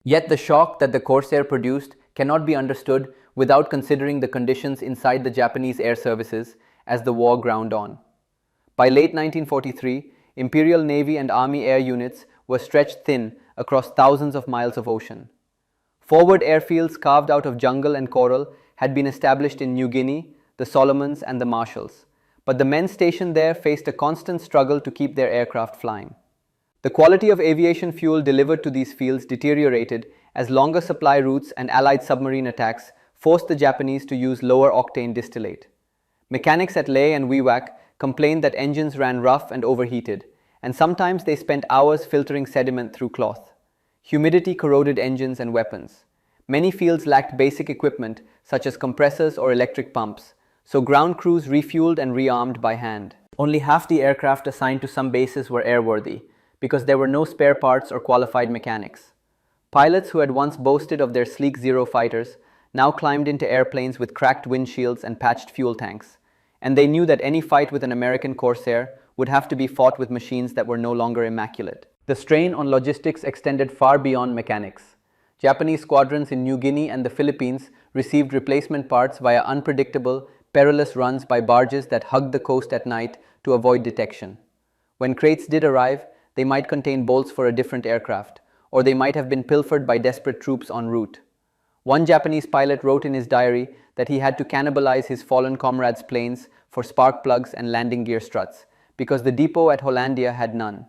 Yet the shock that the Corsair produced cannot be understood without considering the conditions inside the Japanese air services as the war ground on. By late 1943, Imperial Navy and Army air units were stretched thin across thousands of miles of ocean. Forward airfields carved out of jungle and coral had been established in New Guinea, the Solomons, and the Marshalls, but the men stationed there faced a constant struggle to keep their aircraft flying. The quality of aviation fuel delivered to these fields deteriorated as longer supply routes and Allied submarine attacks forced the Japanese to use lower-octane distillate. Mechanics at WWII and WWII complained that engines ran rough and overheated, and sometimes they spent hours filtering sediment through cloth. Humidity corroded engines and weapons. Many fields lacked basic equipment such as compressors or electric pumps, so ground crews refueled and rearmed by hand. Only half the aircraft assigned to some bases were airworthy, because there were no spare parts or qualified mechanics. Pilots who had once boasted of their sleek Zero fighters now climbed into airplanes with cracked windshields and patched fuel tanks, and they knew that any fight with an American Corsair would have to be fought with machines that were no longer immaculate. The strain on logistics extended far beyond mechanics. Japanese squadrons in New Guinea and the Philippines received replacement parts via unpredictable, perilous runs by barges that hugged the coast at night to avoid detection. When crates did arrive, they might contain bolts for a different aircraft, or they might have been pilfered by desperate troops en route. One Japanese pilot wrote in his diary that he had to cannibalize his fallen comrades' planes for spark plugs and landing gear struts, because the depot at Hollandia had none.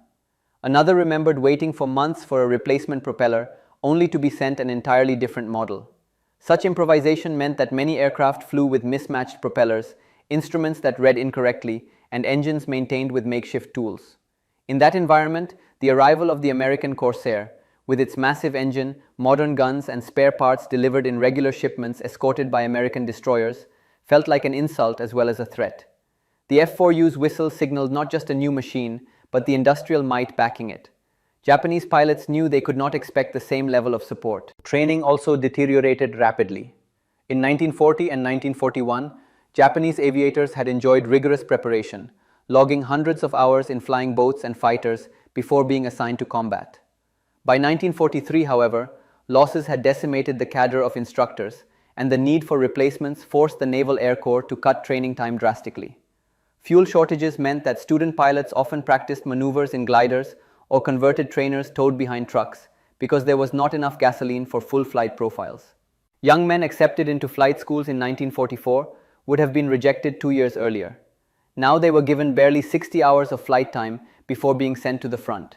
Another remembered waiting for months for a replacement propeller, only to be sent an entirely different model. Such improvisation meant that many aircraft flew with mismatched propellers, instruments that read incorrectly, and engines maintained with makeshift tools. In that environment, the arrival of the American Corsair, with its massive engine, modern guns, and spare parts delivered in regular shipments escorted by American destroyers, felt like an insult as well as a threat. The F4U's whistle signaled not just a new machine, but the industrial might backing it. Japanese pilots knew they could not expect the same level of support. Training also deteriorated rapidly. In 1940 and 1941, Japanese aviators had enjoyed rigorous preparation, logging hundreds of hours in flying boats and fighters before being assigned to combat. By 1943, however, losses had decimated the cadre of instructors, and the need for replacements forced the Naval Air Corps to cut training time drastically. Fuel shortages meant that student pilots often practiced maneuvers in gliders or converted trainers towed behind trucks because there was not enough gasoline for full flight profiles. Young men accepted into flight schools in 1944 would have been rejected 2 years earlier. Now they were given barely 60 hours of flight time before being sent to the front.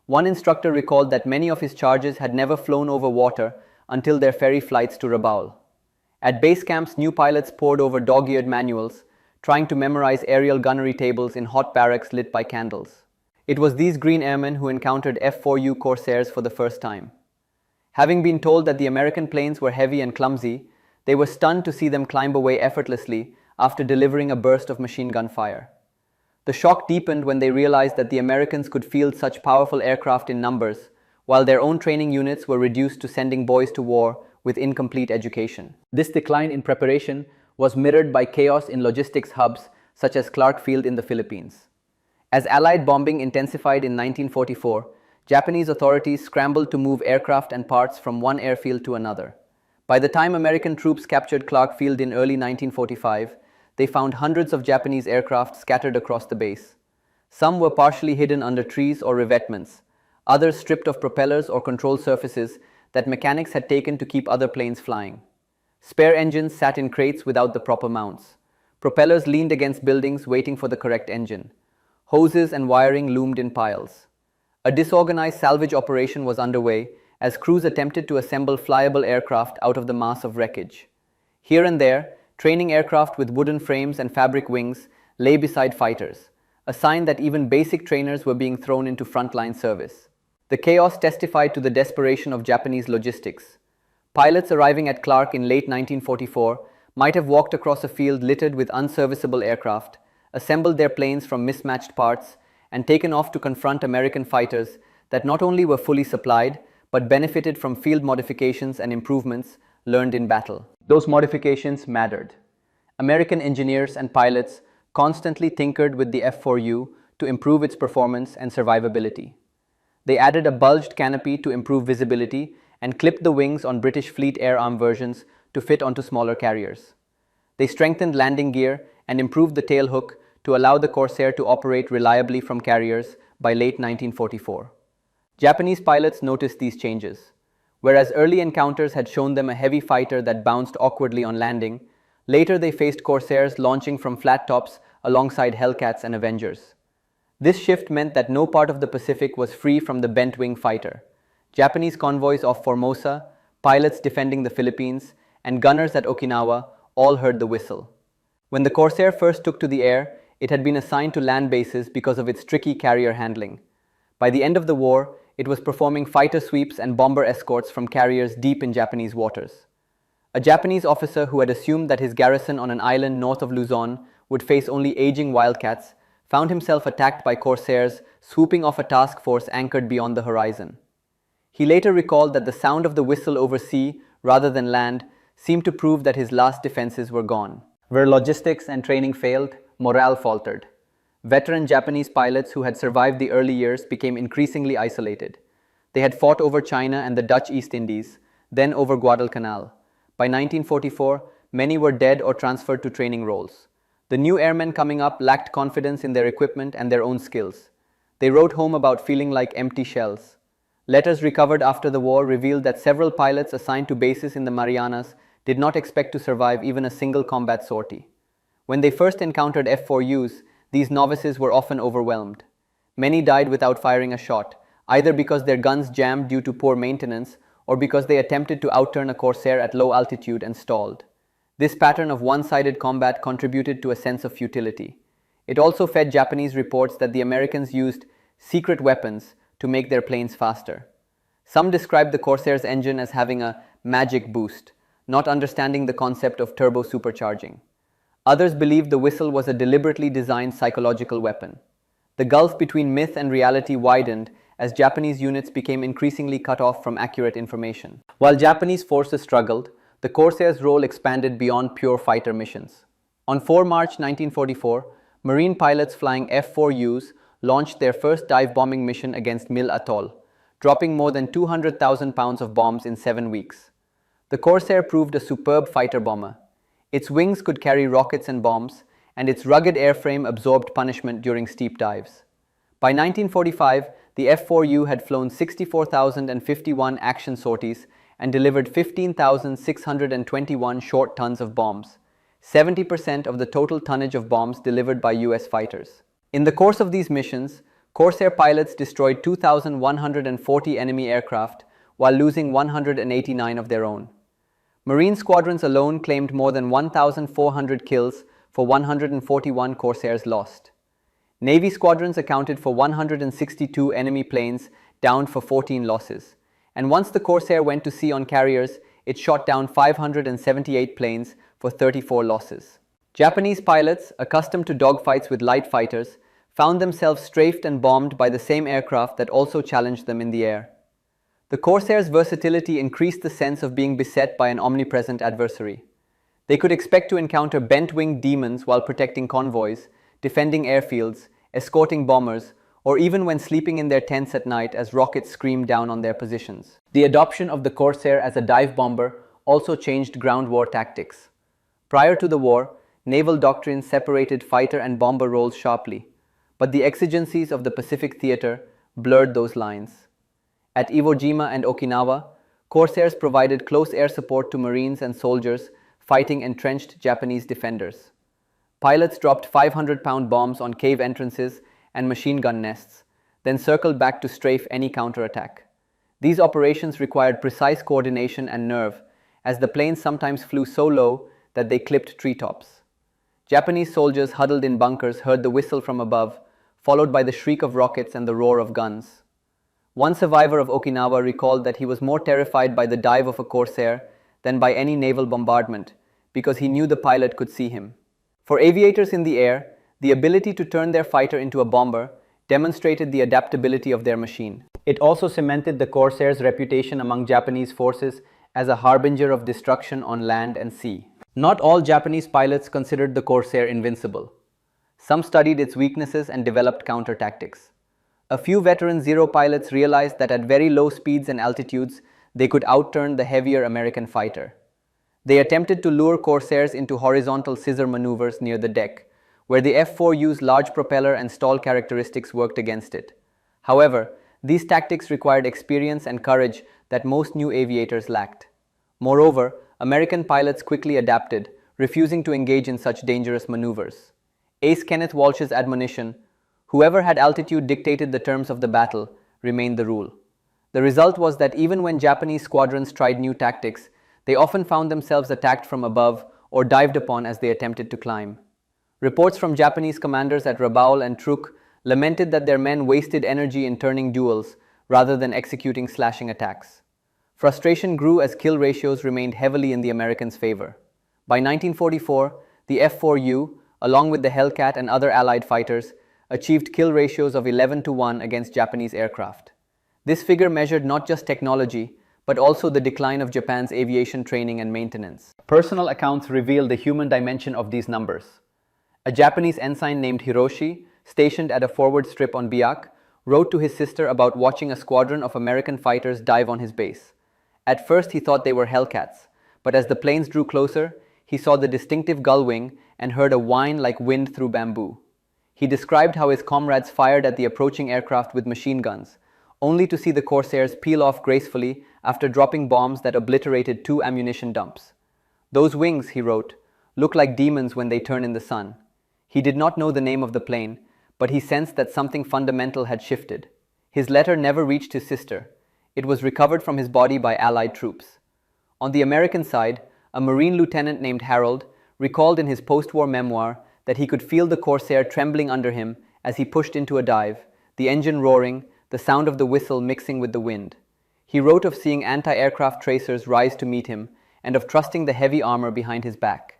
One instructor recalled that many of his charges had never flown over water until their ferry flights to Rabaul. At base camps, new pilots pored over dog-eared manuals, trying to memorize aerial gunnery tables in hot barracks lit by candles. It was these green airmen who encountered F4U Corsairs for the first time. Having been told that the American planes were heavy and clumsy, they were stunned to see them climb away effortlessly after delivering a burst of machine gun fire. The shock deepened when they realized that the Americans could field such powerful aircraft in numbers, while their own training units were reduced to sending boys to war with incomplete education. This decline in preparation was mirrored by chaos in logistics hubs such as Clark Field in the Philippines. As Allied bombing intensified in 1944, Japanese authorities scrambled to move aircraft and parts from one airfield to another. By the time American troops captured Clark Field in early 1945, they found hundreds of Japanese aircraft scattered across the base. Some were partially hidden under trees or revetments, others stripped of propellers or control surfaces that mechanics had taken to keep other planes flying. Spare engines sat in crates without the proper mounts. Propellers leaned against buildings waiting for the correct engine. Hoses and wiring loomed in piles. A disorganized salvage operation was underway as crews attempted to assemble flyable aircraft out of the mass of wreckage. Here and there, training aircraft with wooden frames and fabric wings lay beside fighters, a sign that even basic trainers were being thrown into frontline service. The chaos testified to the desperation of Japanese logistics. Pilots arriving at Clark in late 1944 might have walked across a field littered with unserviceable aircraft, assembled their planes from mismatched parts, and taken off to confront American fighters that not only were fully supplied, but benefited from field modifications and improvements learned in battle. Those modifications mattered. American engineers and pilots constantly tinkered with the F4U to improve its performance and survivability. They added a bulged canopy to improve visibility and clipped the wings on British Fleet Air Arm versions to fit onto smaller carriers. They strengthened landing gear and improved the tailhook to allow the Corsair to operate reliably from carriers by late 1944. Japanese pilots noticed these changes. Whereas early encounters had shown them a heavy fighter that bounced awkwardly on landing, later they faced Corsairs launching from flat tops alongside Hellcats and Avengers. This shift meant that no part of the Pacific was free from the bent-wing fighter. Japanese convoys off Formosa, pilots defending the Philippines, and gunners at Okinawa all heard the whistle. When the Corsair first took to the air, it had been assigned to land bases because of its tricky carrier handling. By the end of the war, it was performing fighter sweeps and bomber escorts from carriers deep in Japanese waters. A Japanese officer who had assumed that his garrison on an island north of Luzon would face only aging wildcats found himself attacked by Corsairs swooping off a task force anchored beyond the horizon. He later recalled that the sound of the whistle over sea, rather than land, seemed to prove that his last defenses were gone. Where logistics and training failed, morale faltered. Veteran Japanese pilots who had survived the early years became increasingly isolated. They had fought over China and the Dutch East Indies, then over Guadalcanal. By 1944, many were dead or transferred to training roles. The new airmen coming up lacked confidence in their equipment and their own skills. They wrote home about feeling like empty shells. Letters recovered after the war revealed that several pilots assigned to bases in the Marianas did not expect to survive even a single combat sortie. When they first encountered F4Us, these novices were often overwhelmed. Many died without firing a shot, either because their guns jammed due to poor maintenance or because they attempted to outturn a Corsair at low altitude and stalled. This pattern of one-sided combat contributed to a sense of futility. It also fed Japanese reports that the Americans used secret weapons to make their planes faster. Some described the Corsair's engine as having a magic boost, not understanding the concept of turbo supercharging. Others believed the whistle was a deliberately designed psychological weapon. The gulf between myth and reality widened as Japanese units became increasingly cut off from accurate information. While Japanese forces struggled, the Corsair's role expanded beyond pure fighter missions. On 4 March 1944, Marine pilots flying F4Us launched their first dive bombing mission against Mil Atoll, dropping more than 200,000 pounds of bombs in 7 weeks. The Corsair proved a superb fighter bomber. Its wings could carry rockets and bombs, and its rugged airframe absorbed punishment during steep dives. By 1945, the F4U had flown 64,051 action sorties and delivered 15,621 short tons of bombs, 70% of the total tonnage of bombs delivered by US fighters. In the course of these missions, Corsair pilots destroyed 2,140 enemy aircraft while losing 189 of their own. Marine squadrons alone claimed more than 1,400 kills for 141 Corsairs lost. Navy squadrons accounted for 162 enemy planes downed for 14 losses. And once the Corsair went to sea on carriers, it shot down 578 planes for 34 losses. Japanese pilots, accustomed to dogfights with light fighters, found themselves strafed and bombed by the same aircraft that also challenged them in the air. The Corsair's versatility increased the sense of being beset by an omnipresent adversary. They could expect to encounter bent-winged demons while protecting convoys, defending airfields, escorting bombers, or even when sleeping in their tents at night as rockets screamed down on their positions. The adoption of the Corsair as a dive bomber also changed ground war tactics. Prior to the war, naval doctrine separated fighter and bomber roles sharply, but the exigencies of the Pacific theater blurred those lines. At Iwo Jima and Okinawa, Corsairs provided close air support to Marines and soldiers fighting entrenched Japanese defenders. Pilots dropped 500-pound bombs on cave entrances and machine gun nests, then circled back to strafe any counterattack. These operations required precise coordination and nerve, as the planes sometimes flew so low that they clipped treetops. Japanese soldiers huddled in bunkers heard the whistle from above, followed by the shriek of rockets and the roar of guns. One survivor of Okinawa recalled that he was more terrified by the dive of a Corsair than by any naval bombardment, because he knew the pilot could see him. For aviators in the air, the ability to turn their fighter into a bomber demonstrated the adaptability of their machine. It also cemented the Corsair's reputation among Japanese forces as a harbinger of destruction on land and sea. Not all Japanese pilots considered the Corsair invincible. Some studied its weaknesses and developed counter-tactics. A few veteran Zero pilots realized that at very low speeds and altitudes, they could outturn the heavier American fighter. They attempted to lure Corsairs into horizontal scissor maneuvers near the deck, where the F4U's large propeller and stall characteristics worked against it. However, these tactics required experience and courage that most new aviators lacked. Moreover, American pilots quickly adapted, refusing to engage in such dangerous maneuvers. Ace Kenneth Walsh's admonition, "Whoever had altitude dictated the terms of the battle," remained the rule. The result was that even when Japanese squadrons tried new tactics, they often found themselves attacked from above or dived upon as they attempted to climb. Reports from Japanese commanders at Rabaul and Truk lamented that their men wasted energy in turning duels rather than executing slashing attacks. Frustration grew as kill ratios remained heavily in the Americans' favor. By 1944, the F4U, along with the Hellcat and other Allied fighters, achieved kill ratios of 11-1 against Japanese aircraft. This figure measured not just technology, but also the decline of Japan's aviation training and maintenance. Personal accounts reveal the human dimension of these numbers. A Japanese ensign named Hiroshi, stationed at a forward strip on Biak, wrote to his sister about watching a squadron of American fighters dive on his base. At first he thought they were Hellcats, but as the planes drew closer, he saw the distinctive gull wing and heard a whine like wind through bamboo. He described how his comrades fired at the approaching aircraft with machine guns, only to see the Corsairs peel off gracefully after dropping bombs that obliterated 2 ammunition dumps. "Those wings," he wrote, "look like demons when they turn in the sun." He did not know the name of the plane, but he sensed that something fundamental had shifted. His letter never reached his sister. It was recovered from his body by Allied troops. On the American side, a Marine lieutenant named Harold recalled in his post-war memoir that he could feel the Corsair trembling under him as he pushed into a dive, the engine roaring, the sound of the whistle mixing with the wind. He wrote of seeing anti-aircraft tracers rise to meet him and of trusting the heavy armor behind his back.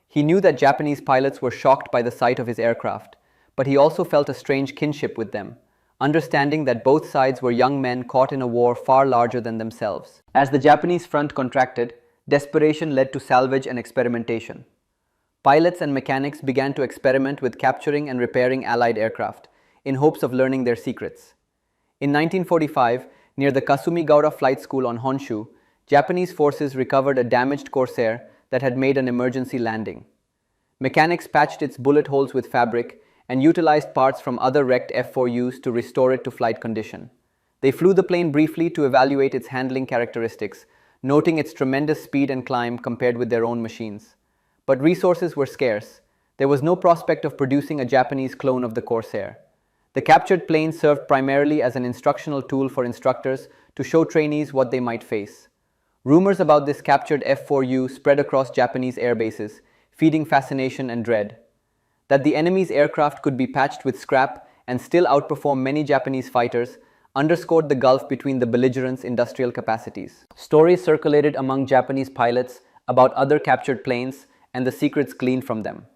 He knew that Japanese pilots were shocked by the sight of his aircraft, but he also felt a strange kinship with them, understanding that both sides were young men caught in a war far larger than themselves. As the Japanese front contracted, desperation led to salvage and experimentation. Pilots and mechanics began to experiment with capturing and repairing Allied aircraft, in hopes of learning their secrets. In 1945, near the Kasumigaura Flight School on Honshu, Japanese forces recovered a damaged Corsair that had made an emergency landing. Mechanics patched its bullet holes with fabric and utilized parts from other wrecked F4Us to restore it to flight condition. They flew the plane briefly to evaluate its handling characteristics, noting its tremendous speed and climb compared with their own machines. But resources were scarce. There was no prospect of producing a Japanese clone of the Corsair. The captured plane served primarily as an instructional tool for instructors to show trainees what they might face. Rumors about this captured F4U spread across Japanese air bases, feeding fascination and dread. That the enemy's aircraft could be patched with scrap and still outperform many Japanese fighters underscored the gulf between the belligerents' industrial capacities. Stories circulated among Japanese pilots about other captured planes and the secrets gleaned from them.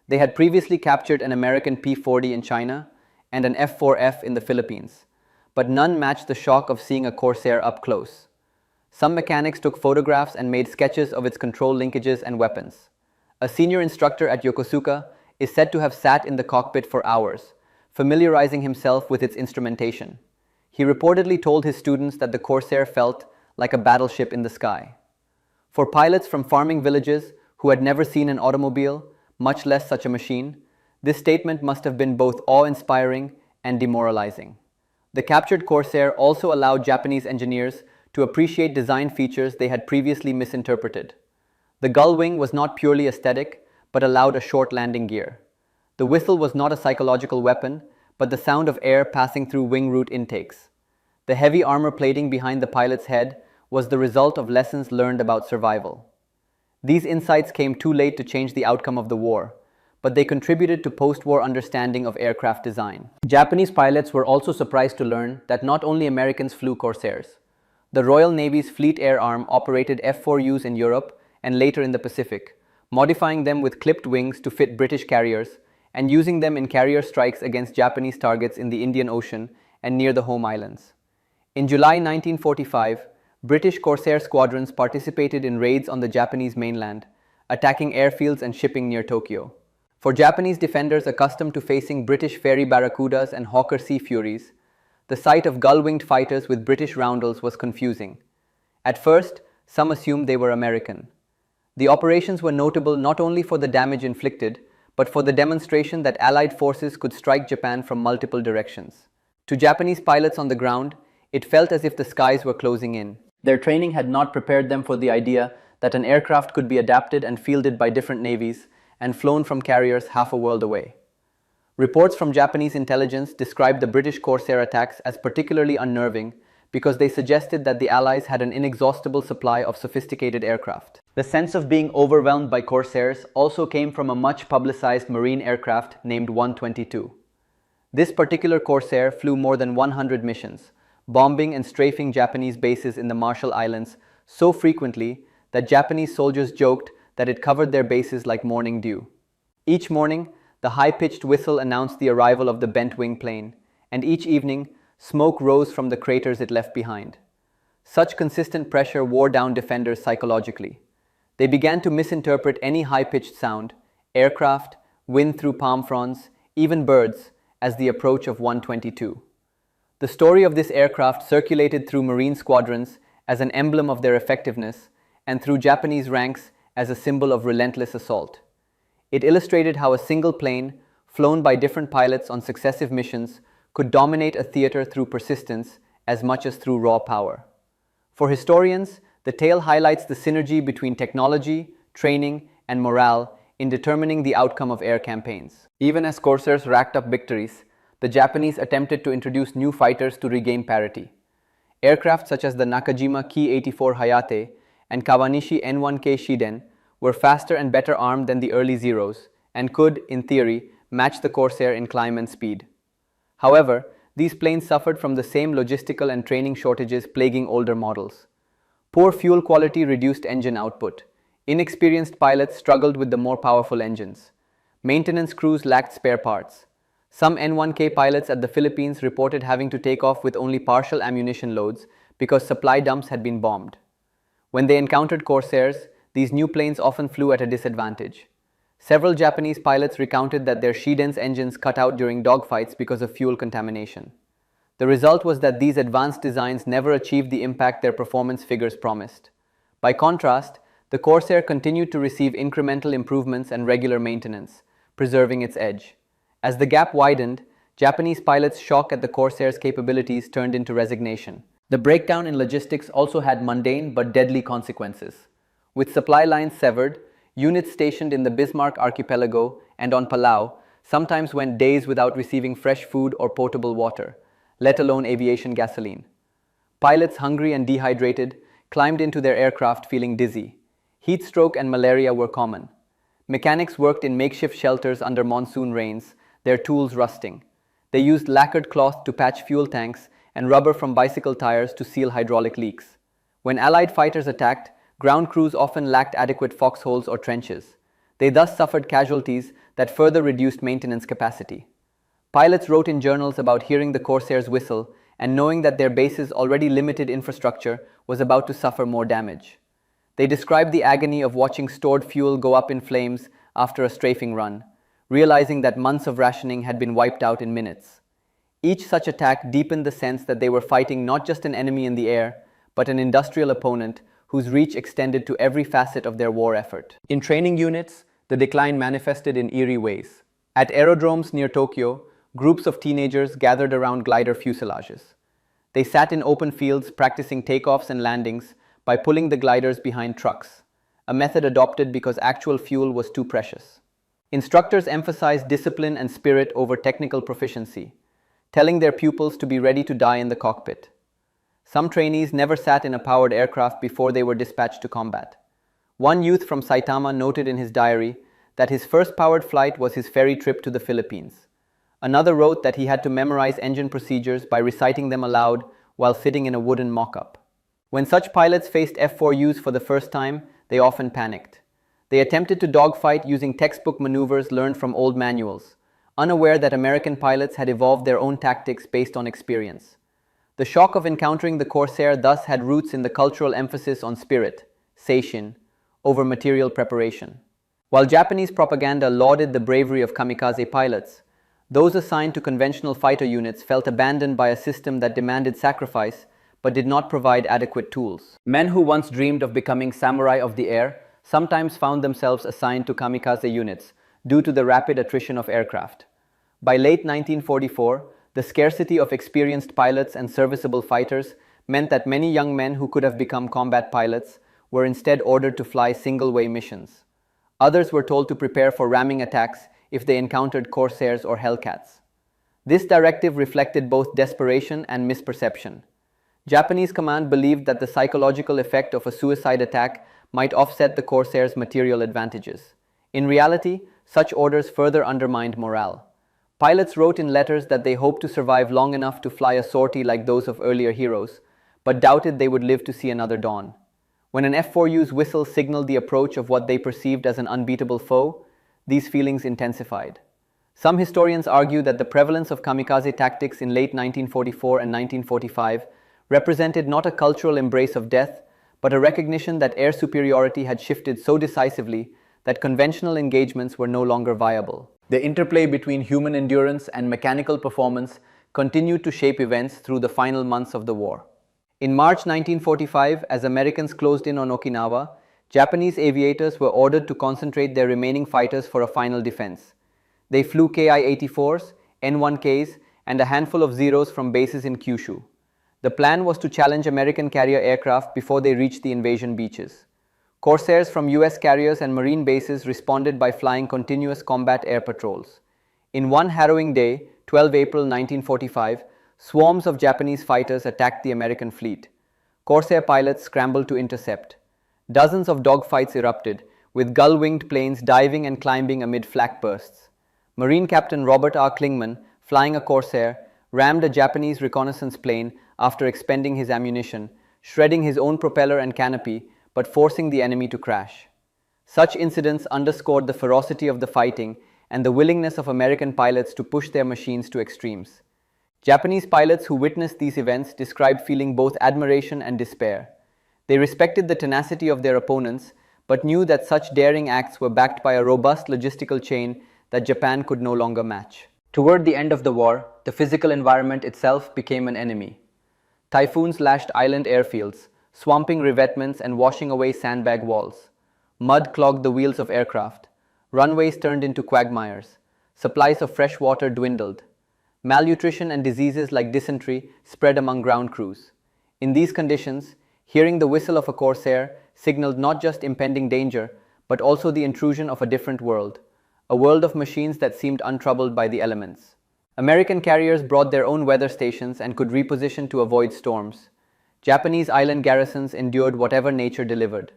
They had previously captured an American P-40 in China and an F-4F in the Philippines, but none matched the shock of seeing a Corsair up close. Some mechanics took photographs and made sketches of its control linkages and weapons. A senior instructor at Yokosuka is said to have sat in the cockpit for hours, familiarizing himself with its instrumentation. He reportedly told his students that the Corsair felt like a battleship in the sky. For pilots from farming villages who had never seen an automobile, much less such a machine, this statement must have been both awe-inspiring and demoralizing. The captured Corsair also allowed Japanese engineers to appreciate design features they had previously misinterpreted. The gull wing was not purely aesthetic, but allowed a short landing gear. The whistle was not a psychological weapon, but the sound of air passing through wing root intakes. The heavy armor plating behind the pilot's head was the result of lessons learned about survival. These insights came too late to change the outcome of the war, but they contributed to post-war understanding of aircraft design. Japanese pilots were also surprised to learn that not only Americans flew Corsairs. The Royal Navy's Fleet Air Arm operated F4Us in Europe and later in the Pacific, modifying them with clipped wings to fit British carriers and using them in carrier strikes against Japanese targets in the Indian Ocean and near the home islands. In July 1945, British Corsair squadrons participated in raids on the Japanese mainland, attacking airfields and shipping near Tokyo. For Japanese defenders accustomed to facing British Fairey Barracudas and Hawker Sea Furies, the sight of gull-winged fighters with British roundels was confusing. At first, some assumed they were American. The operations were notable not only for the damage inflicted, but for the demonstration that Allied forces could strike Japan from multiple directions. To Japanese pilots on the ground, it felt as if the skies were closing in. Their training had not prepared them for the idea that an aircraft could be adapted and fielded by different navies and flown from carriers half a world away. Reports from Japanese intelligence described the British Corsair attacks as particularly unnerving because they suggested that the Allies had an inexhaustible supply of sophisticated aircraft. The sense of being overwhelmed by Corsairs also came from a much publicized marine aircraft named 122. This particular Corsair flew more than 100 missions, bombing and strafing Japanese bases in the Marshall Islands so frequently that Japanese soldiers joked that it covered their bases like morning dew. Each morning, the high-pitched whistle announced the arrival of the bent-wing plane, and each evening, smoke rose from the craters it left behind. Such consistent pressure wore down defenders psychologically. They began to misinterpret any high-pitched sound, aircraft, wind through palm fronds, even birds, as the approach of 122. The story of this aircraft circulated through Marine squadrons as an emblem of their effectiveness and through Japanese ranks as a symbol of relentless assault. It illustrated how a single plane, flown by different pilots on successive missions, could dominate a theater through persistence as much as through raw power. For historians, the tale highlights the synergy between technology, training, and morale in determining the outcome of air campaigns. Even as Corsairs racked up victories, the Japanese attempted to introduce new fighters to regain parity. Aircraft such as the Nakajima Ki-84 Hayate and Kawanishi N-1K Shiden were faster and better armed than the early Zeros and could, in theory, match the Corsair in climb and speed. However, these planes suffered from the same logistical and training shortages plaguing older models. Poor fuel quality reduced engine output. Inexperienced pilots struggled with the more powerful engines. Maintenance crews lacked spare parts. Some N-1K pilots at the Philippines reported having to take off with only partial ammunition loads because supply dumps had been bombed. When they encountered Corsairs, these new planes often flew at a disadvantage. Several Japanese pilots recounted that their Shiden's engines cut out during dogfights because of fuel contamination. The result was that these advanced designs never achieved the impact their performance figures promised. By contrast, the Corsair continued to receive incremental improvements and regular maintenance, preserving its edge. As the gap widened, Japanese pilots' shock at the Corsair's capabilities turned into resignation. The breakdown in logistics also had mundane but deadly consequences. With supply lines severed, units stationed in the Bismarck archipelago and on Palau sometimes went days without receiving fresh food or potable water, let alone aviation gasoline. Pilots, hungry and dehydrated, climbed into their aircraft feeling dizzy. Heat stroke and malaria were common. Mechanics worked in makeshift shelters under monsoon rains, their tools rusting. They used lacquered cloth to patch fuel tanks and rubber from bicycle tires to seal hydraulic leaks. When Allied fighters attacked, ground crews often lacked adequate foxholes or trenches. They thus suffered casualties that further reduced maintenance capacity. Pilots wrote in journals about hearing the Corsair's whistle and knowing that their base's already limited infrastructure was about to suffer more damage. They described the agony of watching stored fuel go up in flames after a strafing run, realizing that months of rationing had been wiped out in minutes. Each such attack deepened the sense that they were fighting not just an enemy in the air, but an industrial opponent whose reach extended to every facet of their war effort. In training units, the decline manifested in eerie ways. At aerodromes near Tokyo, groups of teenagers gathered around glider fuselages. They sat in open fields practicing takeoffs and landings by pulling the gliders behind trucks, a method adopted because actual fuel was too precious. Instructors emphasized discipline and spirit over technical proficiency, telling their pupils to be ready to die in the cockpit. Some trainees never sat in a powered aircraft before they were dispatched to combat. One youth from Saitama noted in his diary that his first powered flight was his ferry trip to the Philippines. Another wrote that he had to memorize engine procedures by reciting them aloud while sitting in a wooden mock-up. When such pilots faced F4Us for the first time, they often panicked. They attempted to dogfight using textbook maneuvers learned from old manuals, unaware that American pilots had evolved their own tactics based on experience. The shock of encountering the Corsair thus had roots in the cultural emphasis on spirit, seishin, over material preparation. While Japanese propaganda lauded the bravery of kamikaze pilots, those assigned to conventional fighter units felt abandoned by a system that demanded sacrifice, but did not provide adequate tools. Men who once dreamed of becoming samurai of the air sometimes found themselves assigned to kamikaze units due to the rapid attrition of aircraft. By late 1944, the scarcity of experienced pilots and serviceable fighters meant that many young men who could have become combat pilots were instead ordered to fly single-way missions. Others were told to prepare for ramming attacks if they encountered Corsairs or Hellcats. This directive reflected both desperation and misperception. Japanese command believed that the psychological effect of a suicide attack might offset the Corsairs' material advantages. In reality, such orders further undermined morale. Pilots wrote in letters that they hoped to survive long enough to fly a sortie like those of earlier heroes, but doubted they would live to see another dawn. When an F4U's whistle signaled the approach of what they perceived as an unbeatable foe, these feelings intensified. Some historians argue that the prevalence of kamikaze tactics in late 1944 and 1945 represented not a cultural embrace of death, but a recognition that air superiority had shifted so decisively that conventional engagements were no longer viable. The interplay between human endurance and mechanical performance continued to shape events through the final months of the war. In March 1945, as Americans closed in on Okinawa, Japanese aviators were ordered to concentrate their remaining fighters for a final defense. They flew Ki-84s, N-1Ks, and a handful of Zeros from bases in Kyushu. The plan was to challenge American carrier aircraft before they reached the invasion beaches. Corsairs from US carriers and Marine bases responded by flying continuous combat air patrols. In one harrowing day, 12 April 1945, swarms of Japanese fighters attacked the American fleet. Corsair pilots scrambled to intercept. Dozens of dogfights erupted, with gull-winged planes diving and climbing amid flak bursts. Marine Captain Robert R. Klingman, flying a Corsair, rammed a Japanese reconnaissance plane after expending his ammunition, shredding his own propeller and canopy, but forcing the enemy to crash. Such incidents underscored the ferocity of the fighting and the willingness of American pilots to push their machines to extremes. Japanese pilots who witnessed these events described feeling both admiration and despair. They respected the tenacity of their opponents, but knew that such daring acts were backed by a robust logistical chain that Japan could no longer match. Toward the end of the war, the physical environment itself became an enemy. Typhoons lashed island airfields, swamping revetments and washing away sandbag walls. Mud clogged the wheels of aircraft. Runways turned into quagmires. Supplies of fresh water dwindled. Malnutrition and diseases like dysentery spread among ground crews. In these conditions, hearing the whistle of a Corsair signaled not just impending danger, but also the intrusion of a different world, a world of machines that seemed untroubled by the elements. American carriers brought their own weather stations and could reposition to avoid storms. Japanese island garrisons endured whatever nature delivered.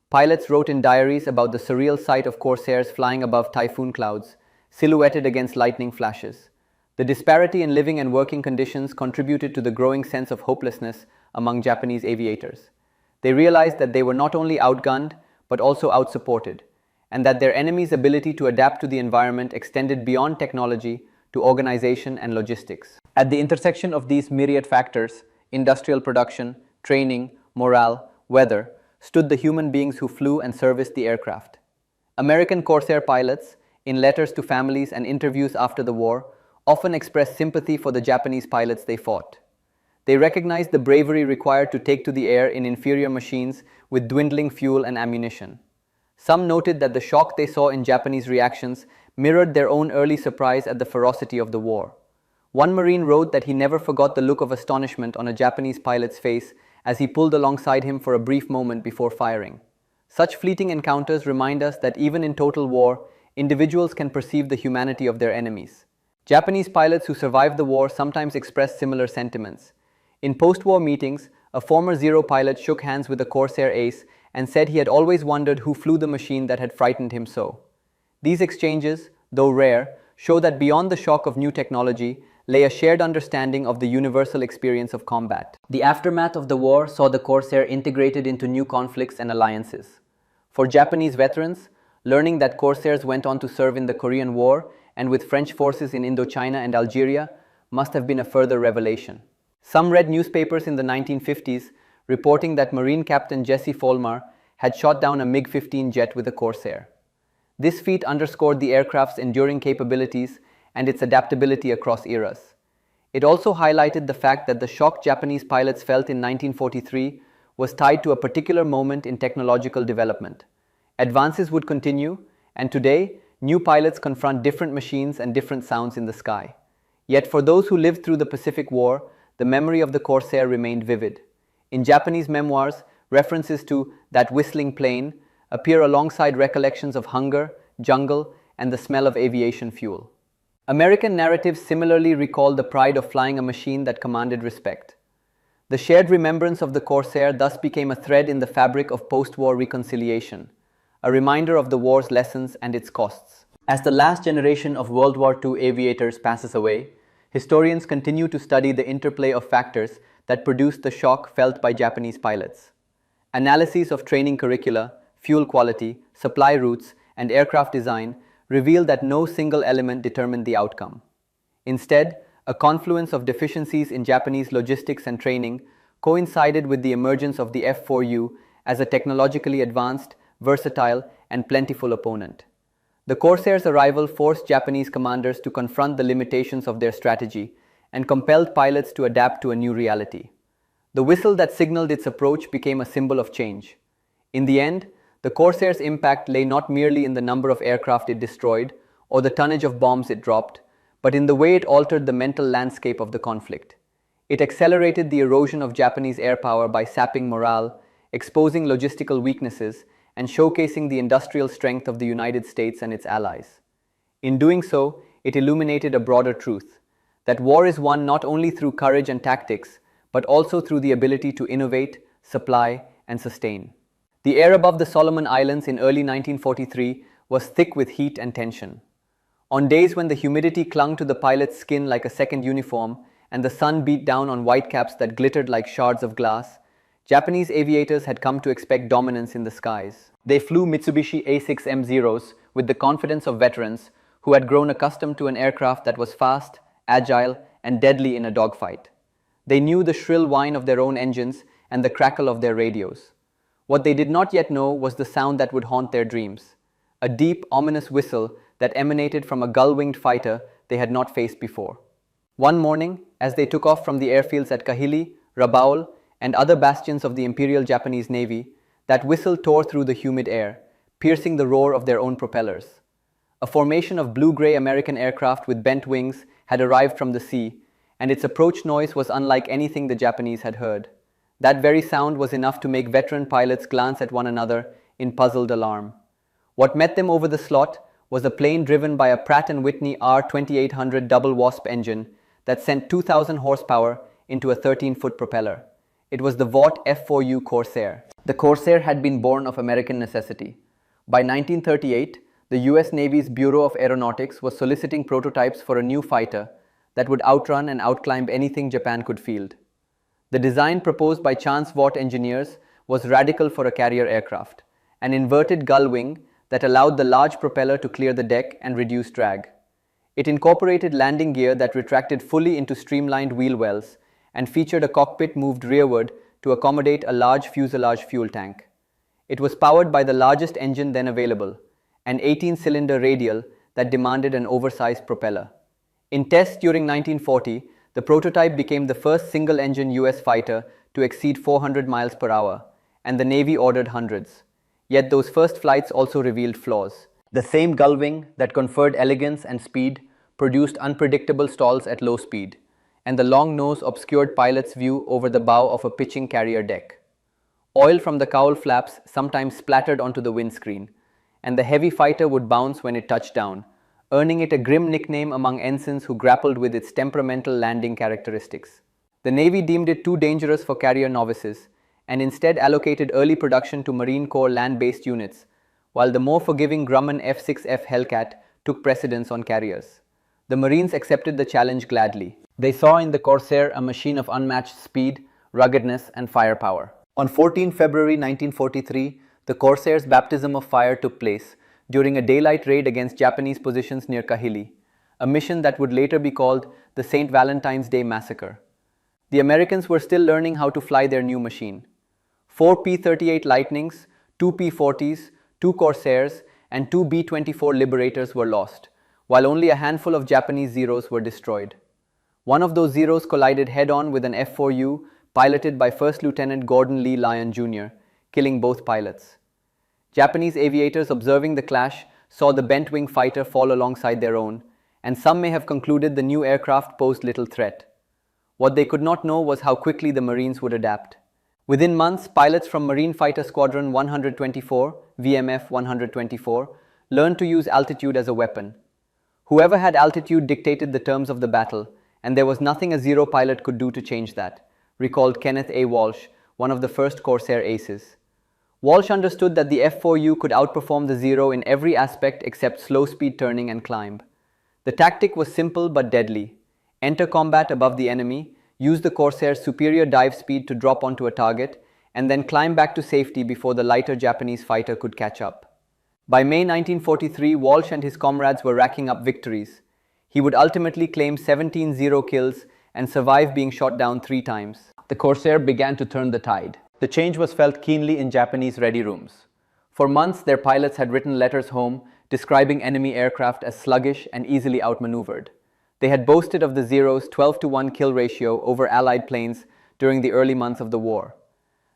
Pilots wrote in diaries about the surreal sight of Corsairs flying above typhoon clouds, silhouetted against lightning flashes. The disparity in living and working conditions contributed to the growing sense of hopelessness among Japanese aviators. They realized that they were not only outgunned, but also outsupported, and that their enemies' ability to adapt to the environment extended beyond technology to organization and logistics. At the intersection of these myriad factors, industrial production, training, morale, weather, stood the human beings who flew and serviced the aircraft. American Corsair pilots, in letters to families and interviews after the war, often expressed sympathy for the Japanese pilots they fought. They recognized the bravery required to take to the air in inferior machines with dwindling fuel and ammunition. Some noted that the shock they saw in Japanese reactions mirrored their own early surprise at the ferocity of the war. One Marine wrote that he never forgot the look of astonishment on a Japanese pilot's face as he pulled alongside him for a brief moment before firing. Such fleeting encounters remind us that even in total war, individuals can perceive the humanity of their enemies. Japanese pilots who survived the war sometimes expressed similar sentiments. In post-war meetings, a former Zero pilot shook hands with a Corsair ace and said he had always wondered who flew the machine that had frightened him so. These exchanges, though rare, show that beyond the shock of new technology lay a shared understanding of the universal experience of combat. The aftermath of the war saw the Corsair integrated into new conflicts and alliances. For Japanese veterans, learning that Corsairs went on to serve in the Korean War and with French forces in Indochina and Algeria must have been a further revelation. Some read newspapers in the 1950s reporting that Marine Captain Jesse Vollmar had shot down a MiG-15 jet with a Corsair. This feat underscored the aircraft's enduring capabilities and its adaptability across eras. It also highlighted the fact that the shock Japanese pilots felt in 1943 was tied to a particular moment in technological development. Advances would continue, and today, new pilots confront different machines and different sounds in the sky. Yet for those who lived through the Pacific War, the memory of the Corsair remained vivid. In Japanese memoirs, references to that whistling plane appear alongside recollections of hunger, jungle, and the smell of aviation fuel. American narratives similarly recall the pride of flying a machine that commanded respect. The shared remembrance of the Corsair thus became a thread in the fabric of post-war reconciliation, a reminder of the war's lessons and its costs. As the last generation of World War II aviators passes away, historians continue to study the interplay of factors that produced the shock felt by Japanese pilots. Analyses of training curricula, fuel quality, supply routes, and aircraft design reveal that no single element determined the outcome. Instead, a confluence of deficiencies in Japanese logistics and training coincided with the emergence of the F4U as a technologically advanced, versatile, and plentiful opponent. The Corsair's arrival forced Japanese commanders to confront the limitations of their strategy and compelled pilots to adapt to a new reality. The whistle that signaled its approach became a symbol of change. In the end, the Corsair's impact lay not merely in the number of aircraft it destroyed or the tonnage of bombs it dropped, but in the way it altered the mental landscape of the conflict. It accelerated the erosion of Japanese air power by sapping morale, exposing logistical weaknesses, and showcasing the industrial strength of the United States and its allies. In doing so, it illuminated a broader truth, that war is won not only through courage and tactics, but also through the ability to innovate, supply, and sustain. The air above the Solomon Islands in early 1943 was thick with heat and tension. On days when the humidity clung to the pilot's skin like a second uniform and the sun beat down on whitecaps that glittered like shards of glass, Japanese aviators had come to expect dominance in the skies. They flew Mitsubishi A6M0s with the confidence of veterans who had grown accustomed to an aircraft that was fast, agile, and deadly in a dogfight. They knew the shrill whine of their own engines and the crackle of their radios. What they did not yet know was the sound that would haunt their dreams, a deep, ominous whistle that emanated from a gull-winged fighter they had not faced before. One morning, as they took off from the airfields at Kahili, Rabaul, and other bastions of the Imperial Japanese Navy, that whistle tore through the humid air, piercing the roar of their own propellers. A formation of blue-gray American aircraft with bent wings had arrived from the sea, and its approach noise was unlike anything the Japanese had heard. That very sound was enough to make veteran pilots glance at one another in puzzled alarm. What met them over the slot was a plane driven by a Pratt & Whitney R2800 double wasp engine that sent 2,000 horsepower into a 13-foot propeller. It was the Vought F4U Corsair. The Corsair had been born of American necessity. By 1938, the US Navy's Bureau of Aeronautics was soliciting prototypes for a new fighter that would outrun and outclimb anything Japan could field. The design proposed by Chance Vought engineers was radical for a carrier aircraft, an inverted gull wing that allowed the large propeller to clear the deck and reduce drag. It incorporated landing gear that retracted fully into streamlined wheel wells and featured a cockpit moved rearward to accommodate a large fuselage fuel tank. It was powered by the largest engine then available, an 18-cylinder radial that demanded an oversized propeller. In tests during 1940, the prototype became the first single-engine US fighter to exceed 400 miles per hour, and the Navy ordered hundreds. Yet those first flights also revealed flaws. The same gull wing that conferred elegance and speed produced unpredictable stalls at low speed, and the long nose obscured pilots' view over the bow of a pitching carrier deck. Oil from the cowl flaps sometimes splattered onto the windscreen, and the heavy fighter would bounce when it touched down, earning it a grim nickname among ensigns who grappled with its temperamental landing characteristics. The Navy deemed it too dangerous for carrier novices, and instead allocated early production to Marine Corps land-based units, while the more forgiving Grumman F-6F Hellcat took precedence on carriers. The Marines accepted the challenge gladly. They saw in the Corsair a machine of unmatched speed, ruggedness, and firepower. On 14 February 1943, the Corsair's baptism of fire took place during a daylight raid against Japanese positions near Kahili, a mission that would later be called the St. Valentine's Day Massacre. The Americans were still learning how to fly their new machine. 4 P-38 Lightnings, 2 P-40s, 2 Corsairs, and 2 B-24 Liberators were lost, while only a handful of Japanese Zeros were destroyed. One of those Zeros collided head-on with an F4U piloted by First Lieutenant Gordon Lee Lyon Jr., killing both pilots. Japanese aviators observing the clash saw the bent-wing fighter fall alongside their own, and some may have concluded the new aircraft posed little threat. What they could not know was how quickly the Marines would adapt. Within months, pilots from Marine Fighter Squadron 124, VMF 124, learned to use altitude as a weapon. Whoever had altitude dictated the terms of the battle, and there was nothing a Zero pilot could do to change that, recalled Kenneth A. Walsh, one of the first Corsair aces. Walsh understood that the F4U could outperform the Zero in every aspect except slow-speed turning and climb. The tactic was simple but deadly. Enter combat above the enemy, use the Corsair's superior dive speed to drop onto a target, and then climb back to safety before the lighter Japanese fighter could catch up. By May 1943, Walsh and his comrades were racking up victories. He would ultimately claim 17 Zero kills and survive being shot down 3 times. The Corsair began to turn the tide. The change was felt keenly in Japanese ready rooms. For months, their pilots had written letters home describing enemy aircraft as sluggish and easily outmaneuvered. They had boasted of the Zero's 12-to-1 kill ratio over Allied planes during the early months of the war.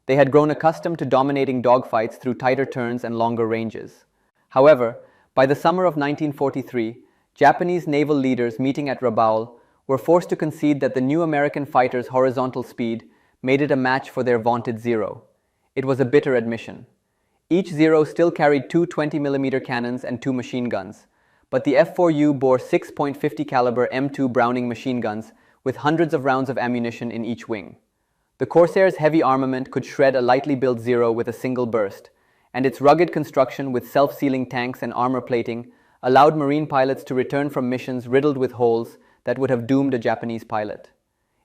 They had grown accustomed to dominating dogfights through tighter turns and longer ranges. However, by the summer of 1943, Japanese naval leaders meeting at Rabaul were forced to concede that the new American fighter's horizontal speed made it a match for their vaunted Zero. It was a bitter admission. Each Zero still carried 2 20mm cannons and 2 machine guns, but the F4U bore 6.50 caliber M2 Browning machine guns with hundreds of rounds of ammunition in each wing. The Corsair's heavy armament could shred a lightly built Zero with a single burst, and its rugged construction with self-sealing tanks and armor plating allowed Marine pilots to return from missions riddled with holes that would have doomed a Japanese pilot.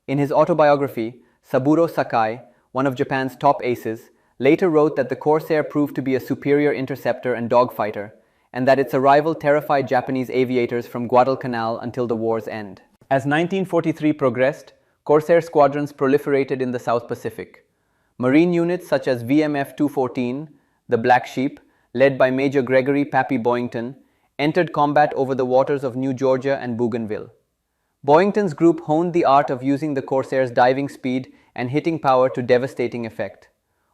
In his autobiography, Saburo Sakai, one of Japan's top aces, later wrote that the Corsair proved to be a superior interceptor and dogfighter, and that its arrival terrified Japanese aviators from Guadalcanal until the war's end. As 1943 progressed, Corsair squadrons proliferated in the South Pacific. Marine units such as VMF 214, the Black Sheep, led by Major Gregory Pappy Boyington, entered combat over the waters of New Georgia and Bougainville. Boyington's group honed the art of using the Corsair's diving speed and hitting power to devastating effect.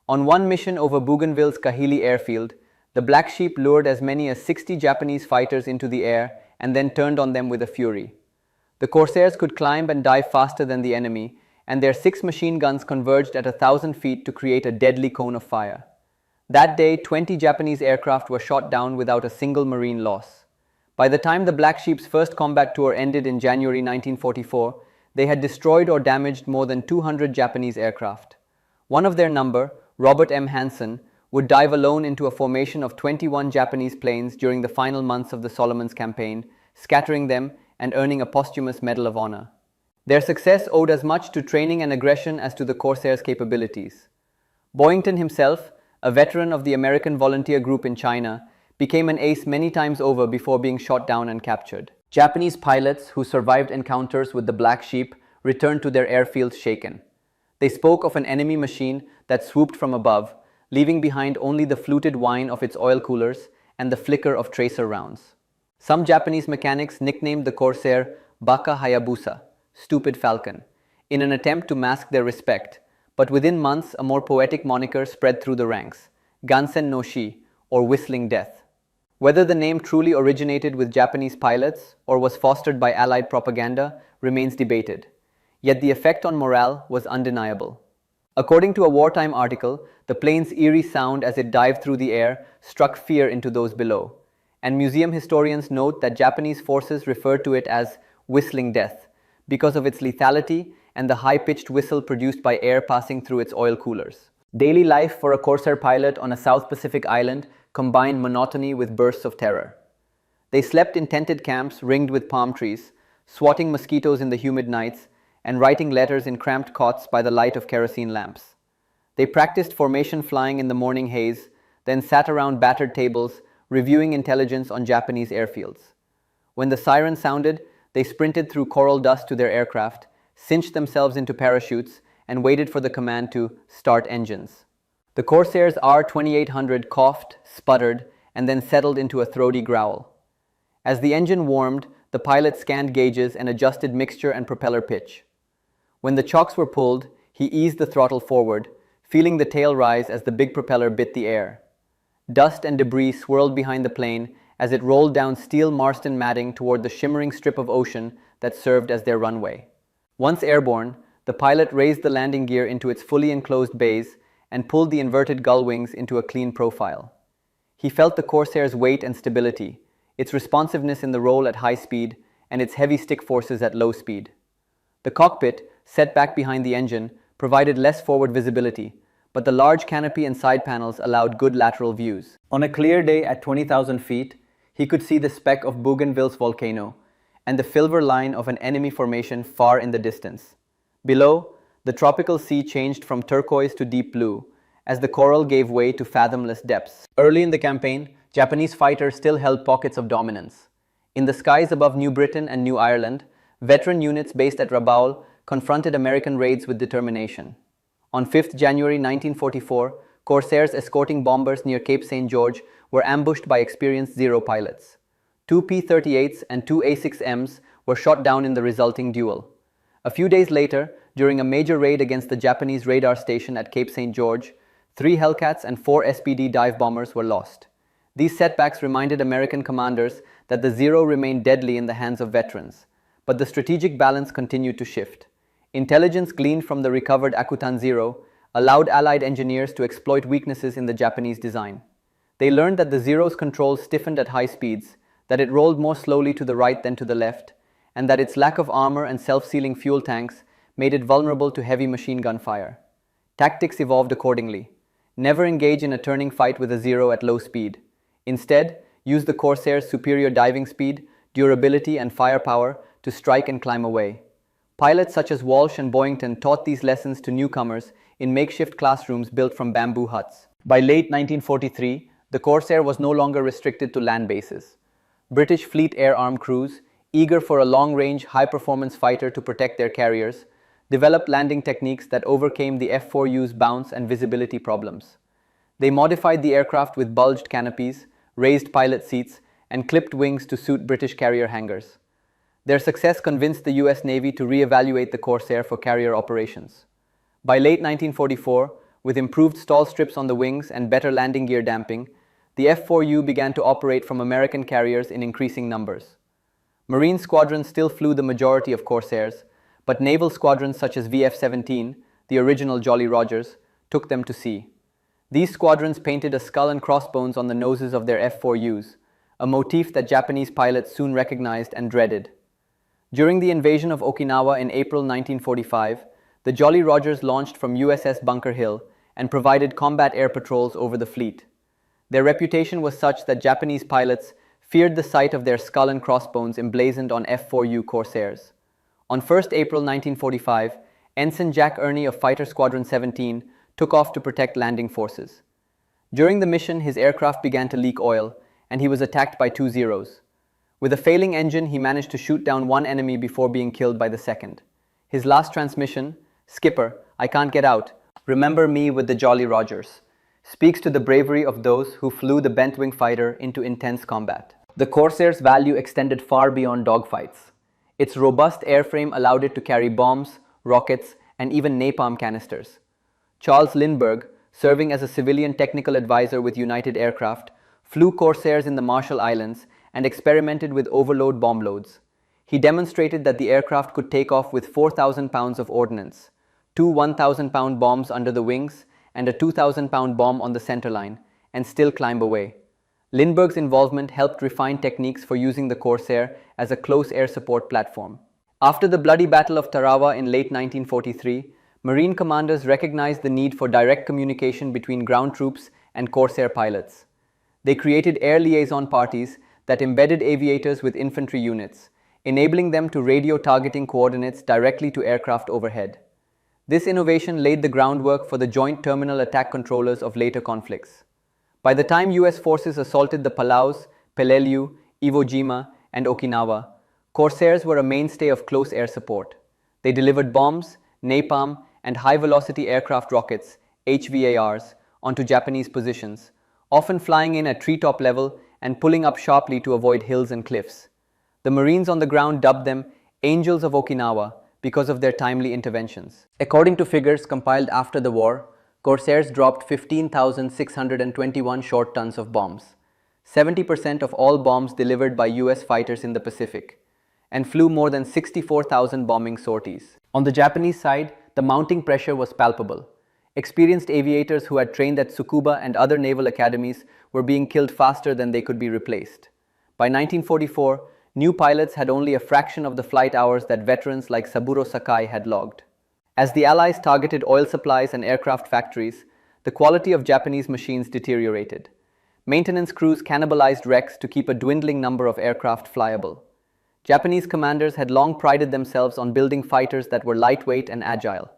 On one mission over Bougainville's Kahili airfield, the Black Sheep lured as many as 60 Japanese fighters into the air and then turned on them with a fury. The Corsairs could climb and dive faster than the enemy, and their 6 machine guns converged at 1,000 feet to create a deadly cone of fire. That day, 20 Japanese aircraft were shot down without a single Marine loss. By the time the Black Sheep's first combat tour ended in January 1944, they had destroyed or damaged more than 200 Japanese aircraft. One of their number, Robert M. Hansen, would dive alone into a formation of 21 Japanese planes during the final months of the Solomons campaign, scattering them and earning a posthumous Medal of Honor. Their success owed as much to training and aggression as to the Corsair's capabilities. Boyington himself, a veteran of the American Volunteer Group in China, became an ace many times over before being shot down and captured. Japanese pilots who survived encounters with the Black Sheep returned to their airfields shaken. They spoke of an enemy machine that swooped from above, leaving behind only the fluted whine of its oil coolers and the flicker of tracer rounds. Some Japanese mechanics nicknamed the Corsair Baka Hayabusa, Stupid Falcon, in an attempt to mask their respect, but within months a more poetic moniker spread through the ranks, Gansen no Shi, or Whistling Death. Whether the name truly originated with Japanese pilots or was fostered by Allied propaganda remains debated, yet the effect on morale was undeniable. According to a wartime article, the plane's eerie sound as it dived through the air struck fear into those below, and museum historians note that Japanese forces referred to it as Whistling Death because of its lethality and the high-pitched whistle produced by air passing through its oil coolers. Daily life for a Corsair pilot on a South Pacific island combined monotony with bursts of terror. They slept in tented camps ringed with palm trees, swatting mosquitoes in the humid nights, and writing letters in cramped cots by the light of kerosene lamps. They practiced formation flying in the morning haze, then sat around battered tables, reviewing intelligence on Japanese airfields. When the siren sounded, they sprinted through coral dust to their aircraft, cinched themselves into parachutes, and waited for the command to start engines. The Corsair's R-2800 coughed, sputtered, and then settled into a throaty growl. As the engine warmed, the pilot scanned gauges and adjusted mixture and propeller pitch. When the chocks were pulled, he eased the throttle forward, feeling the tail rise as the big propeller bit the air. Dust and debris swirled behind the plane as it rolled down steel Marston matting toward the shimmering strip of ocean that served as their runway. Once airborne, the pilot raised the landing gear into its fully enclosed bays and pulled the inverted gull wings into a clean profile. He felt the Corsair's weight and stability, its responsiveness in the roll at high speed, and its heavy stick forces at low speed. The cockpit, set back behind the engine, provided less forward visibility, but the large canopy and side panels allowed good lateral views. On a clear day at 20,000 feet, he could see the speck of Bougainville's volcano and the silver line of an enemy formation far in the distance. Below, the tropical sea changed from turquoise to deep blue, as the coral gave way to fathomless depths. Early in the campaign, Japanese fighters still held pockets of dominance. In the skies above New Britain and New Ireland, veteran units based at Rabaul confronted American raids with determination. On 5th January 1944, Corsairs escorting bombers near Cape St. George were ambushed by experienced Zero pilots. 2 P-38s and 2 A-6Ms were shot down in the resulting duel. A few days later, during a major raid against the Japanese radar station at Cape St. George, 3 Hellcats and 4 SPD dive bombers were lost. These setbacks reminded American commanders that the Zero remained deadly in the hands of veterans, but the strategic balance continued to shift. Intelligence gleaned from the recovered Akutan Zero allowed Allied engineers to exploit weaknesses in the Japanese design. They learned that the Zero's controls stiffened at high speeds, that it rolled more slowly to the right than to the left, and that its lack of armor and self-sealing fuel tanks made it vulnerable to heavy machine gun fire. Tactics evolved accordingly. Never engage in a turning fight with a Zero at low speed. Instead, use the Corsair's superior diving speed, durability, and firepower to strike and climb away. Pilots such as Walsh and Boyington taught these lessons to newcomers in makeshift classrooms built from bamboo huts. By late 1943, the Corsair was no longer restricted to land bases. British Fleet Air Arm crews, eager for a long-range, high-performance fighter to protect their carriers, developed landing techniques that overcame the F4U's bounce and visibility problems. They modified the aircraft with bulged canopies, raised pilot seats, and clipped wings to suit British carrier hangars. Their success convinced the US Navy to re-evaluate the Corsair for carrier operations. By late 1944, with improved stall strips on the wings and better landing gear damping, the F4U began to operate from American carriers in increasing numbers. Marine squadrons still flew the majority of Corsairs, but naval squadrons such as VF-17, the original Jolly Rogers, took them to sea. These squadrons painted a skull and crossbones on the noses of their F4Us, a motif that Japanese pilots soon recognized and dreaded. During the invasion of Okinawa in April 1945, the Jolly Rogers launched from USS Bunker Hill and provided combat air patrols over the fleet. Their reputation was such that Japanese pilots feared the sight of their skull and crossbones emblazoned on F4U Corsairs. On 1st April 1945, Ensign Jack Ernie of Fighter Squadron 17 took off to protect landing forces. During the mission, his aircraft began to leak oil, and he was attacked by 2 Zeros. With a failing engine, he managed to shoot down one enemy before being killed by the second. His last transmission, "Skipper, I can't get out. Remember me with the Jolly Rogers," speaks to the bravery of those who flew the bent-wing fighter into intense combat. The Corsair's value extended far beyond dogfights. Its robust airframe allowed it to carry bombs, rockets, and even napalm canisters. Charles Lindbergh, serving as a civilian technical advisor with United Aircraft, flew Corsairs in the Marshall Islands and experimented with overload bomb loads. He demonstrated that the aircraft could take off with 4,000 pounds of ordnance, 2 1,000-pound bombs under the wings, and a 2,000-pound bomb on the centerline, and still climb away. Lindbergh's involvement helped refine techniques for using the Corsair as a close air support platform. After the bloody Battle of Tarawa in late 1943, Marine commanders recognized the need for direct communication between ground troops and Corsair pilots. They created air liaison parties that embedded aviators with infantry units, enabling them to radio targeting coordinates directly to aircraft overhead. This innovation laid the groundwork for the joint terminal attack controllers of later conflicts. By the time US forces assaulted the Palaus, Peleliu, Iwo Jima, and Okinawa, Corsairs were a mainstay of close air support. They delivered bombs, napalm, and high-velocity aircraft rockets, HVARs, onto Japanese positions, often flying in at treetop level and pulling up sharply to avoid hills and cliffs. The Marines on the ground dubbed them Angels of Okinawa because of their timely interventions. According to figures compiled after the war, Corsairs dropped 15,621 short tons of bombs, 70% of all bombs delivered by US fighters in the Pacific, and flew more than 64,000 bombing sorties. On the Japanese side, the mounting pressure was palpable. Experienced aviators who had trained at Tsukuba and other naval academies were being killed faster than they could be replaced. By 1944, new pilots had only a fraction of the flight hours that veterans like Saburo Sakai had logged. As the Allies targeted oil supplies and aircraft factories, the quality of Japanese machines deteriorated. Maintenance crews cannibalized wrecks to keep a dwindling number of aircraft flyable. Japanese commanders had long prided themselves on building fighters that were lightweight and agile.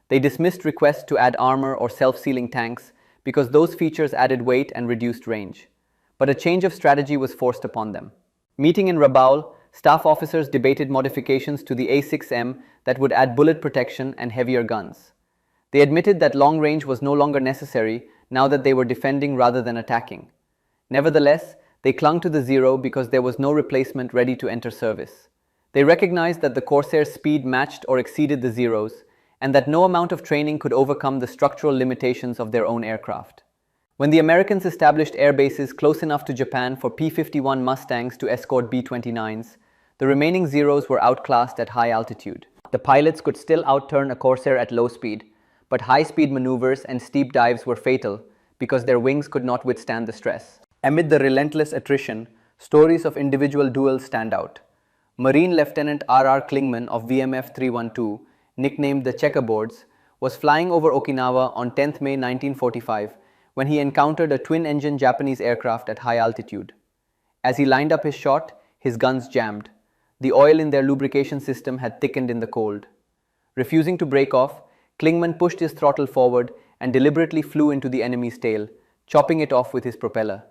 They dismissed requests to add armor or self-sealing tanks because those features added weight and reduced range. But a change of strategy was forced upon them. Meeting in Rabaul, staff officers debated modifications to the A6M that would add bullet protection and heavier guns. They admitted that long range was no longer necessary now that they were defending rather than attacking. Nevertheless, they clung to the Zero because there was no replacement ready to enter service. They recognized that the Corsair's speed matched or exceeded the Zero's, and that no amount of training could overcome the structural limitations of their own aircraft. When the Americans established air bases close enough to Japan for P-51 Mustangs to escort B-29s, the remaining Zeros were outclassed at high altitude. The pilots could still outturn a Corsair at low speed, but high-speed maneuvers and steep dives were fatal because their wings could not withstand the stress. Amid the relentless attrition, stories of individual duels stand out. Marine Lieutenant R.R. Klingman of VMF 312, nicknamed the Checkerboards, was flying over Okinawa on 10 May 1945 when he encountered a twin-engine Japanese aircraft at high altitude. As he lined up his shot, his guns jammed. The oil in their lubrication system had thickened in the cold. Refusing to break off, Klingman pushed his throttle forward and deliberately flew into the enemy's tail, chopping it off with his propeller.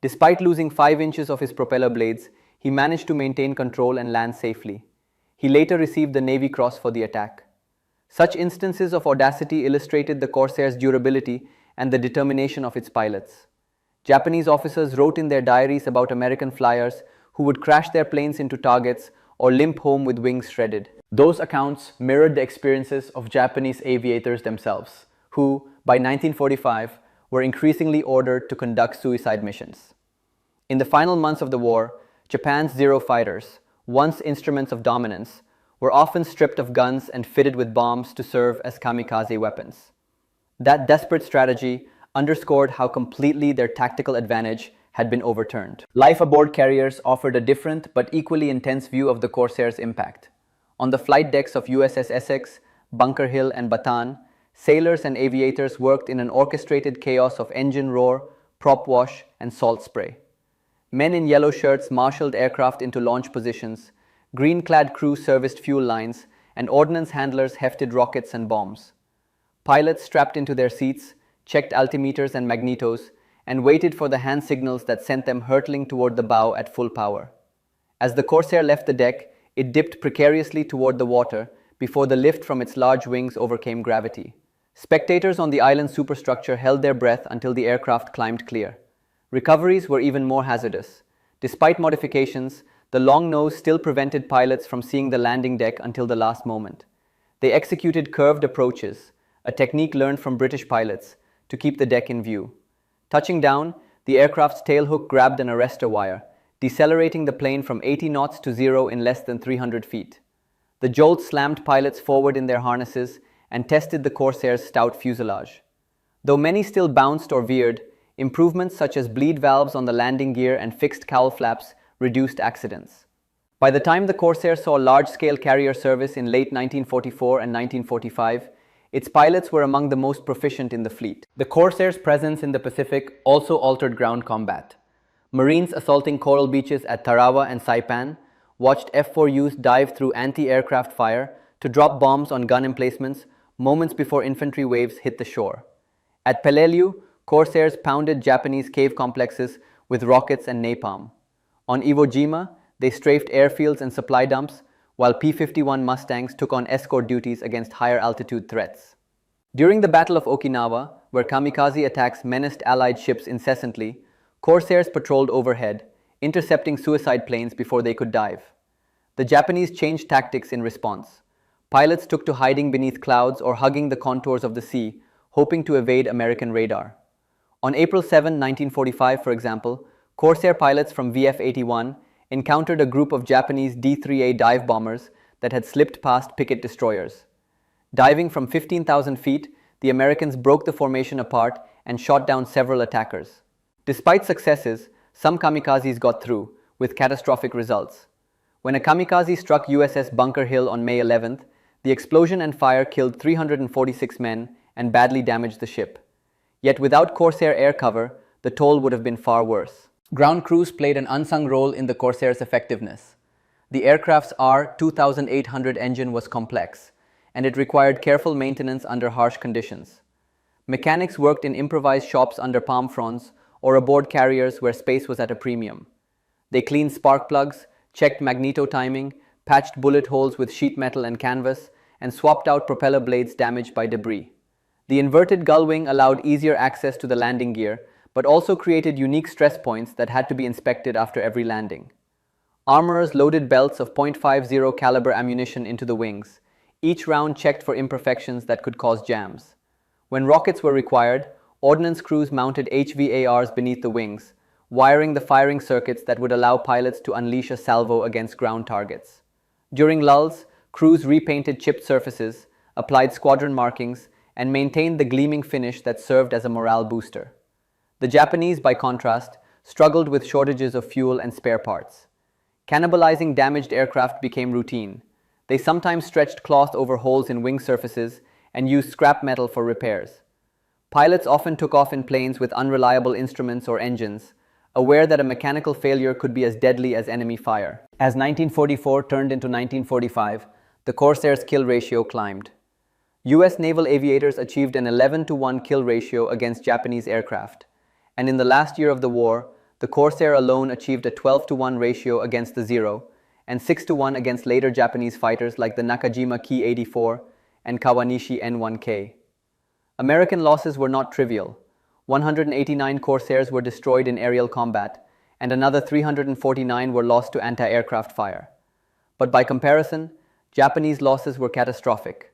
Despite losing 5 inches of his propeller blades, he managed to maintain control and land safely. He later received the Navy Cross for the attack. Such instances of audacity illustrated the Corsair's durability and the determination of its pilots. Japanese officers wrote in their diaries about American flyers who would crash their planes into targets or limp home with wings shredded. Those accounts mirrored the experiences of Japanese aviators themselves, who, by 1945, were increasingly ordered to conduct suicide missions. In the final months of the war, Japan's Zero fighters, once instruments of dominance, were often stripped of guns and fitted with bombs to serve as kamikaze weapons. That desperate strategy underscored how completely their tactical advantage had been overturned. Life aboard carriers offered a different but equally intense view of the Corsair's impact. On the flight decks of USS Essex, Bunker Hill, and Bataan, sailors and aviators worked in an orchestrated chaos of engine roar, prop wash, and salt spray. Men in yellow shirts marshaled aircraft into launch positions, green-clad crews serviced fuel lines, and ordnance handlers hefted rockets and bombs. Pilots strapped into their seats, checked altimeters and magnetos, and waited for the hand signals that sent them hurtling toward the bow at full power. As the Corsair left the deck, it dipped precariously toward the water before the lift from its large wings overcame gravity. Spectators on the island superstructure held their breath until the aircraft climbed clear. Recoveries were even more hazardous. Despite modifications, the long nose still prevented pilots from seeing the landing deck until the last moment. They executed curved approaches, a technique learned from British pilots, to keep the deck in view. Touching down, the aircraft's tailhook grabbed an arrestor wire, decelerating the plane from 80 knots to 0 in less than 300 feet. The jolt slammed pilots forward in their harnesses and tested the Corsair's stout fuselage. Though many still bounced or veered, improvements such as bleed valves on the landing gear and fixed cowl flaps reduced accidents. By the time the Corsair saw large-scale carrier service in late 1944 and 1945, its pilots were among the most proficient in the fleet. The Corsair's presence in the Pacific also altered ground combat. Marines assaulting coral beaches at Tarawa and Saipan watched F4Us dive through anti-aircraft fire to drop bombs on gun emplacements moments before infantry waves hit the shore. At Peleliu, Corsairs pounded Japanese cave complexes with rockets and napalm. On Iwo Jima, they strafed airfields and supply dumps, while P-51 Mustangs took on escort duties against higher altitude threats. During the Battle of Okinawa, where kamikaze attacks menaced Allied ships incessantly, Corsairs patrolled overhead, intercepting suicide planes before they could dive. The Japanese changed tactics in response. Pilots took to hiding beneath clouds or hugging the contours of the sea, hoping to evade American radar. On April 7, 1945, for example, Corsair pilots from VF-81 encountered a group of Japanese D-3A dive bombers that had slipped past picket destroyers. Diving from 15,000 feet, the Americans broke the formation apart and shot down several attackers. Despite successes, some kamikazes got through, with catastrophic results. When a kamikaze struck USS Bunker Hill on May 11th, the explosion and fire killed 346 men and badly damaged the ship. Yet without Corsair air cover, the toll would have been far worse. Ground crews played an unsung role in the Corsair's effectiveness. The aircraft's R-2800 engine was complex, and it required careful maintenance under harsh conditions. Mechanics worked in improvised shops under palm fronds or aboard carriers where space was at a premium. They cleaned spark plugs, checked magneto timing, patched bullet holes with sheet metal and canvas, and swapped out propeller blades damaged by debris. The inverted gull wing allowed easier access to the landing gear, but also created unique stress points that had to be inspected after every landing. Armorers loaded belts of .50 caliber ammunition into the wings, each round checked for imperfections that could cause jams. When rockets were required, ordnance crews mounted HVARs beneath the wings, wiring the firing circuits that would allow pilots to unleash a salvo against ground targets. During lulls, crews repainted chipped surfaces, applied squadron markings, and maintained the gleaming finish that served as a morale booster. The Japanese, by contrast, struggled with shortages of fuel and spare parts. Cannibalizing damaged aircraft became routine. They sometimes stretched cloth over holes in wing surfaces and used scrap metal for repairs. Pilots often took off in planes with unreliable instruments or engines, aware that a mechanical failure could be as deadly as enemy fire. As 1944 turned into 1945, the Corsair's kill ratio climbed. US naval aviators achieved an 11-to-1 kill ratio against Japanese aircraft, and in the last year of the war, the Corsair alone achieved a 12-to-1 ratio against the Zero, and 6-to-1 against later Japanese fighters like the Nakajima Ki-84 and Kawanishi N-1K. American losses were not trivial. 189 Corsairs were destroyed in aerial combat, and another 349 were lost to anti-aircraft fire. But by comparison, Japanese losses were catastrophic.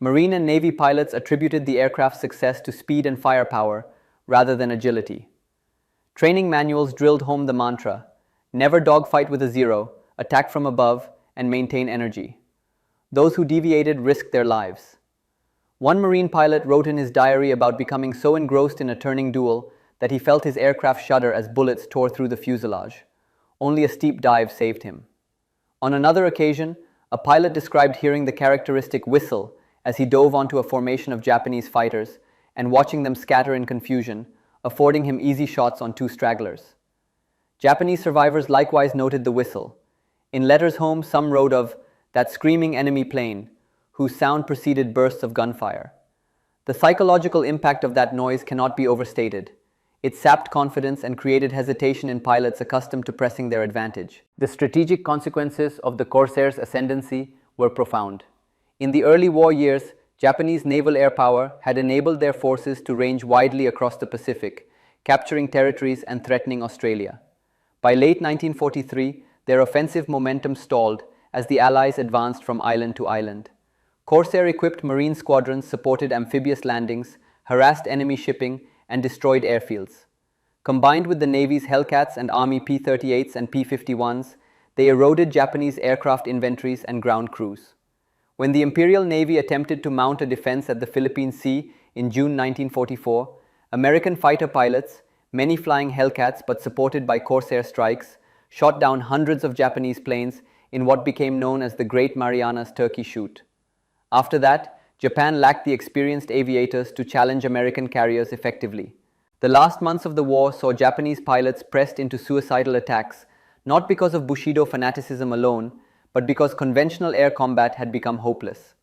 Marine and Navy pilots attributed the aircraft's success to speed and firepower rather than agility. Training manuals drilled home the mantra, never dogfight with a Zero, attack from above, and maintain energy. Those who deviated risked their lives. One Marine pilot wrote in his diary about becoming so engrossed in a turning duel that he felt his aircraft shudder as bullets tore through the fuselage. Only a steep dive saved him. On another occasion, a pilot described hearing the characteristic whistle as he dove onto a formation of Japanese fighters and watching them scatter in confusion, affording him easy shots on two stragglers. Japanese survivors likewise noted the whistle. In letters home, some wrote of that screaming enemy plane, whose sound preceded bursts of gunfire. The psychological impact of that noise cannot be overstated. It sapped confidence and created hesitation in pilots accustomed to pressing their advantage. The strategic consequences of the Corsair's ascendancy were profound. In the early war years, Japanese naval air power had enabled their forces to range widely across the Pacific, capturing territories and threatening Australia. By late 1943, their offensive momentum stalled as the Allies advanced from island to island. Corsair-equipped Marine squadrons supported amphibious landings, harassed enemy shipping, and destroyed airfields. Combined with the Navy's Hellcats and Army P-38s and P-51s, they eroded Japanese aircraft inventories and ground crews. When the Imperial Navy attempted to mount a defense at the Philippine Sea in June 1944, American fighter pilots, many flying Hellcats but supported by Corsair strikes, shot down hundreds of Japanese planes in what became known as the Great Marianas Turkey Shoot. After that, Japan lacked the experienced aviators to challenge American carriers effectively. The last months of the war saw Japanese pilots pressed into suicidal attacks, not because of Bushido fanaticism alone, but because conventional air combat had become hopeless.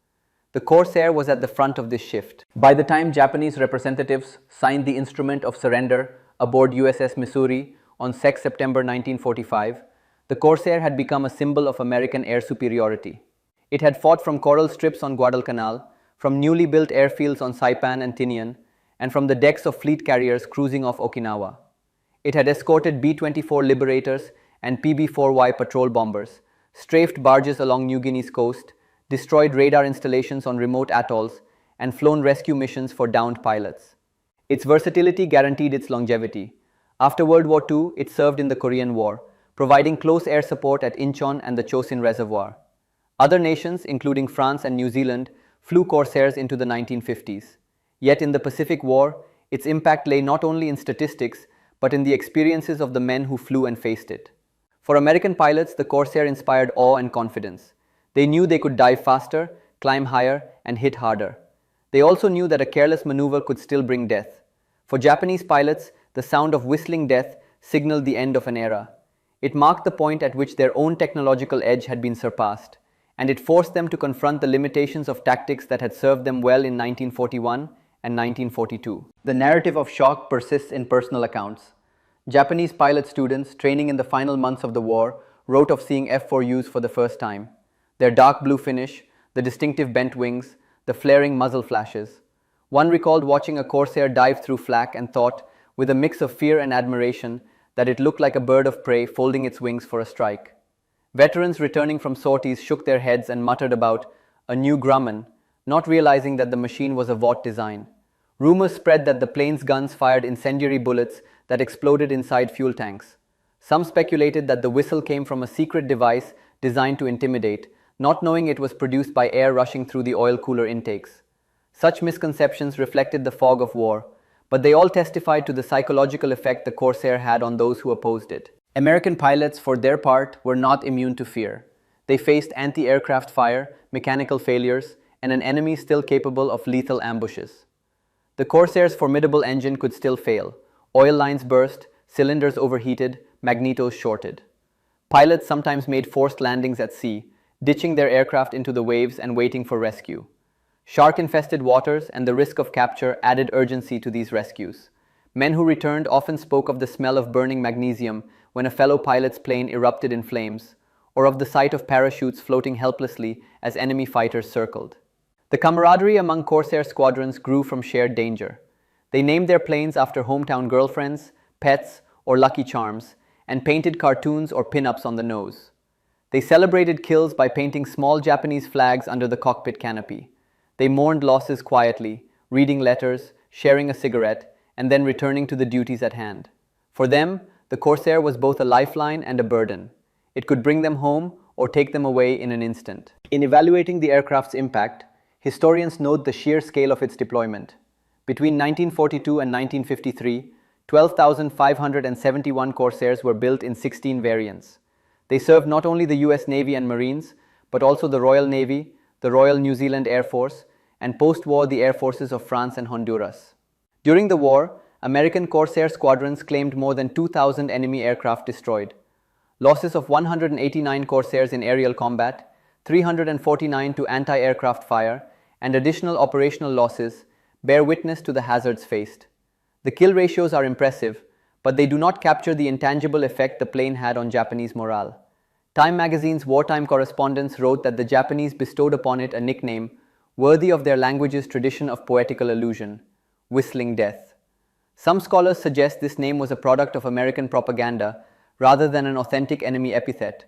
The Corsair was at the front of this shift. By the time Japanese representatives signed the instrument of surrender aboard USS Missouri on 6 September 1945, the Corsair had become a symbol of American air superiority. It had fought from coral strips on Guadalcanal, from newly built airfields on Saipan and Tinian, and from the decks of fleet carriers cruising off Okinawa. It had escorted B-24 Liberators and PB-4Y patrol bombers, strafed barges along New Guinea's coast, destroyed radar installations on remote atolls, and flown rescue missions for downed pilots. Its versatility guaranteed its longevity. After World War II, it served in the Korean War, providing close air support at Incheon and the Chosin Reservoir. Other nations, including France and New Zealand, flew Corsairs into the 1950s. Yet in the Pacific War, its impact lay not only in statistics, but in the experiences of the men who flew and faced it. For American pilots, the Corsair inspired awe and confidence. They knew they could dive faster, climb higher, and hit harder. They also knew that a careless maneuver could still bring death. For Japanese pilots, the sound of whistling death signaled the end of an era. It marked the point at which their own technological edge had been surpassed, and it forced them to confront the limitations of tactics that had served them well in 1941 and 1942. The narrative of shock persists in personal accounts. Japanese pilot students training in the final months of the war wrote of seeing F4Us for the first time. Their dark blue finish, the distinctive bent wings, the flaring muzzle flashes. One recalled watching a Corsair dive through flak and thought, with a mix of fear and admiration, that it looked like a bird of prey folding its wings for a strike. Veterans returning from sorties shook their heads and muttered about a new Grumman, not realizing that the machine was a Vought design. Rumors spread that the plane's guns fired incendiary bullets that exploded inside fuel tanks. Some speculated that the whistle came from a secret device designed to intimidate, not knowing it was produced by air rushing through the oil cooler intakes. Such misconceptions reflected the fog of war, but they all testified to the psychological effect the Corsair had on those who opposed it. American pilots, for their part, were not immune to fear. They faced anti-aircraft fire, mechanical failures, and an enemy still capable of lethal ambushes. The Corsair's formidable engine could still fail. Oil lines burst, cylinders overheated, magnetos shorted. Pilots sometimes made forced landings at sea, ditching their aircraft into the waves and waiting for rescue. Shark-infested waters and the risk of capture added urgency to these rescues. Men who returned often spoke of the smell of burning magnesium when a fellow pilot's plane erupted in flames, or of the sight of parachutes floating helplessly as enemy fighters circled. The camaraderie among Corsair squadrons grew from shared danger. They named their planes after hometown girlfriends, pets, or lucky charms, and painted cartoons or pin-ups on the nose. They celebrated kills by painting small Japanese flags under the cockpit canopy. They mourned losses quietly, reading letters, sharing a cigarette, and then returning to the duties at hand. For them, the Corsair was both a lifeline and a burden. It could bring them home or take them away in an instant. In evaluating the aircraft's impact, historians note the sheer scale of its deployment. Between 1942 and 1953, 12,571 Corsairs were built in 16 variants. They served not only the US Navy and Marines, but also the Royal Navy, the Royal New Zealand Air Force, and post-war the air forces of France and Honduras. During the war, American Corsair squadrons claimed more than 2,000 enemy aircraft destroyed. Losses of 189 Corsairs in aerial combat, 349 to anti-aircraft fire, and additional operational losses bear witness to the hazards faced. The kill ratios are impressive, but they do not capture the intangible effect the plane had on Japanese morale. Time magazine's wartime correspondents wrote that the Japanese bestowed upon it a nickname worthy of their language's tradition of poetical allusion, whistling death. Some scholars suggest this name was a product of American propaganda rather than an authentic enemy epithet,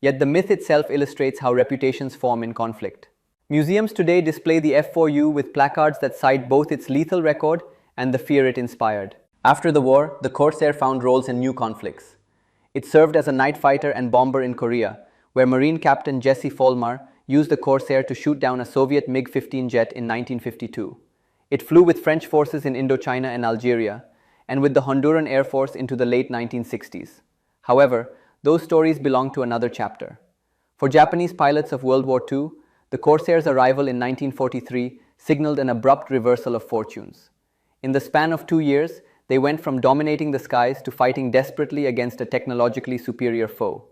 yet the myth itself illustrates how reputations form in conflict. Museums today display the F4U with placards that cite both its lethal record and the fear it inspired. After the war, the Corsair found roles in new conflicts. It served as a night fighter and bomber in Korea, where Marine Captain Jesse Vollmar used the Corsair to shoot down a Soviet MiG-15 jet in 1952. It flew with French forces in Indochina and Algeria, and with the Honduran Air Force into the late 1960s. However, those stories belong to another chapter. For Japanese pilots of World War II, the Corsair's arrival in 1943 signaled an abrupt reversal of fortunes. In the span of 2 years, they went from dominating the skies to fighting desperately against a technologically superior foe.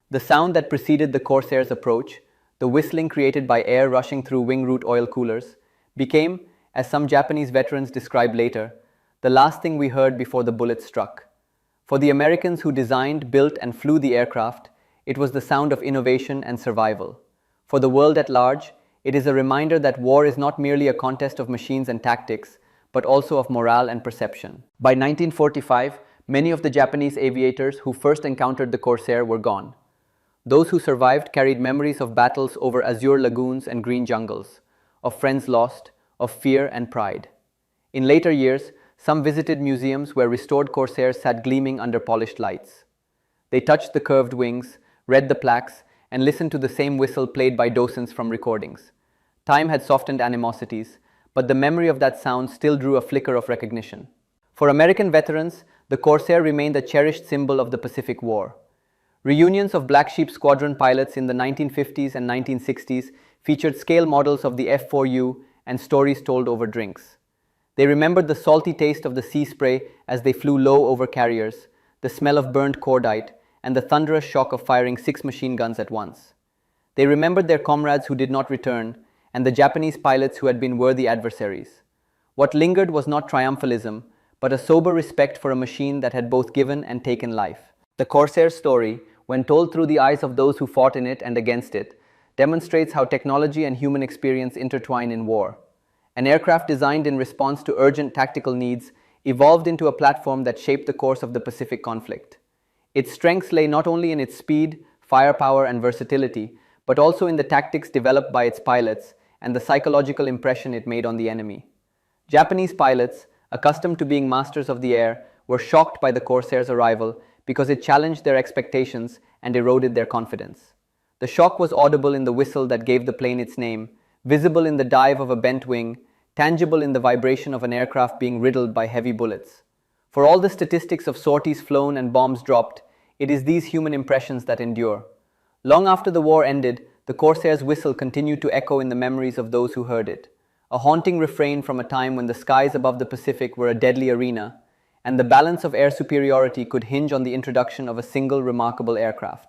The sound that preceded the Corsair's approach, the whistling created by air rushing through wing root oil coolers, became, as some Japanese veterans described later, the last thing we heard before the bullet struck. For the Americans who designed, built, and flew the aircraft, it was the sound of innovation and survival. For the world at large, it is a reminder that war is not merely a contest of machines and tactics, but also of morale and perception. By 1945, Many of the Japanese aviators who first encountered the Corsair were gone. Those who survived carried memories of battles over azure lagoons and green jungles, of friends lost, of fear and pride. In later years, some visited museums where restored Corsairs sat gleaming under polished lights. They touched the curved wings, read the plaques, and listened to the same whistle played by docents from recordings. Time had softened animosities, but the memory of that sound still drew a flicker of recognition. For American veterans, the Corsair remained a cherished symbol of the Pacific War. Reunions of Black Sheep Squadron pilots in the 1950s and 1960s featured scale models of the F4U and stories told over drinks. They remembered the salty taste of the sea spray as they flew low over carriers, the smell of burned cordite, and the thunderous shock of firing 6 machine guns at once. They remembered their comrades who did not return, and the Japanese pilots who had been worthy adversaries. What lingered was not triumphalism, but a sober respect for a machine that had both given and taken life. The Corsair's story, when told through the eyes of those who fought in it and against it, demonstrates how technology and human experience intertwine in war. An aircraft designed in response to urgent tactical needs evolved into a platform that shaped the course of the Pacific conflict. Its strengths lay not only in its speed, firepower, and versatility, but also in the tactics developed by its pilots and the psychological impression it made on the enemy. Japanese pilots, accustomed to being masters of the air, were shocked by the Corsair's arrival because it challenged their expectations and eroded their confidence. The shock was audible in the whistle that gave the plane its name, visible in the dive of a bent wing, tangible in the vibration of an aircraft being riddled by heavy bullets. For all the statistics of sorties flown and bombs dropped, it is these human impressions that endure. Long after the war ended, the Corsair's whistle continued to echo in the memories of those who heard it, a haunting refrain from a time when the skies above the Pacific were a deadly arena, and the balance of air superiority could hinge on the introduction of a single remarkable aircraft.